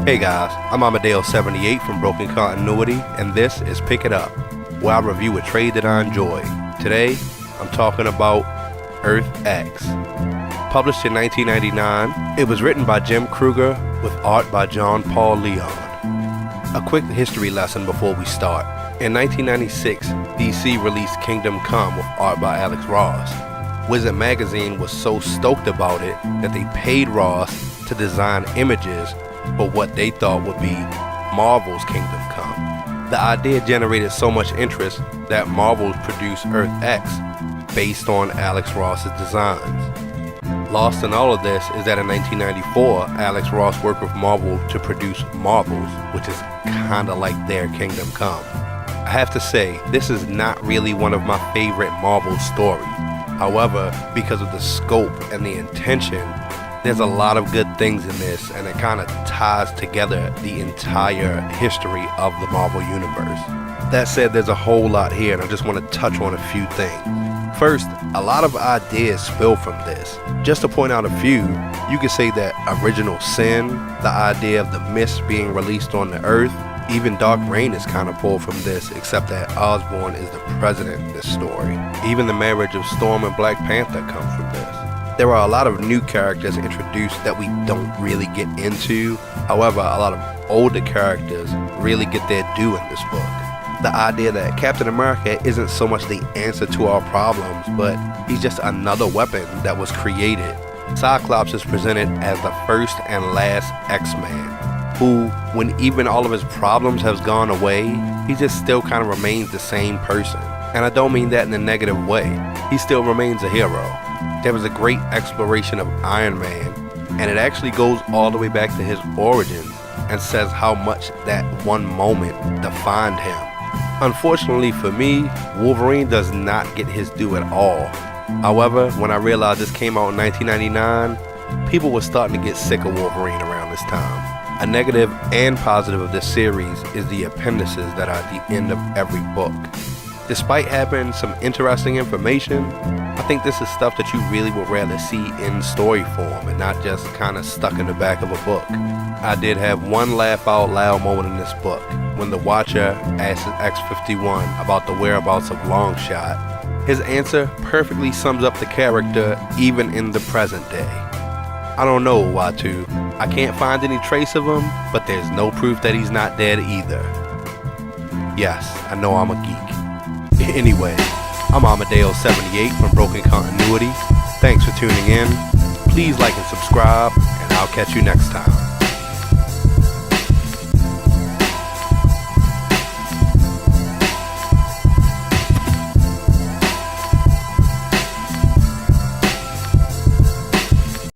Hey guys, I'm Amadeo78 from Broken Continuity, and this is Pick It Up, where I review a trade that I enjoy. Today, I'm talking about Earth X. Published in 1999, it was written by Jim Krueger with art by John Paul Leon. A quick history lesson before we start. In 1996, DC released Kingdom Come with art by Alex Ross. Wizard Magazine was so stoked about it that they paid Ross to design images for what they thought would be Marvel's Kingdom Come. The idea generated so much interest that Marvel produced Earth X based on Alex Ross's designs. Lost in all of this is that in 1994, Alex Ross worked with Marvel to produce Marvels, which is kinda like their Kingdom Come. I have to say, this is not really one of my favorite Marvel stories. However, because of the scope and the intention, there's a lot of good things in this, and it kind of ties together the entire history of the Marvel Universe. That said, there's a whole lot here, and I just want to touch on a few things. First, a lot of ideas spill from this. Just to point out a few, you could say that Original Sin, the idea of the mist being released on the Earth, even Dark Reign is kind of pulled from this, except that Osborn is the president in this story. Even the marriage of Storm and Black Panther comes from this. There are a lot of new characters introduced that we don't really get into. However, a lot of older characters really get their due in this book. The idea that Captain America isn't so much the answer to our problems, but he's just another weapon that was created. Cyclops is presented as the first and last X-Man, who, when even all of his problems have gone away, he just still kind of remains the same person. And I don't mean that in a negative way. He still remains a hero. There was a great exploration of Iron Man, and it actually goes all the way back to his origins and says how much that one moment defined him. Unfortunately for me, Wolverine does not get his due at all. However, when I realized this came out in 1999, people were starting to get sick of Wolverine around this time. A negative and positive of this series is the appendices that are at the end of every book. Despite having some interesting information, I think this is stuff that you really would rather see in story form and not just kind of stuck in the back of a book. I did have one laugh out loud moment in this book when the Watcher asked X-51 about the whereabouts of Longshot. His answer perfectly sums up the character even in the present day. I don't know, Watu. I can't find any trace of him, but there's no proof that he's not dead either. Yes, I know I'm a geek. Anyway, I'm Amadeo78 from Broken Continuity. Thanks for tuning in. Please like and subscribe, and I'll catch you next time.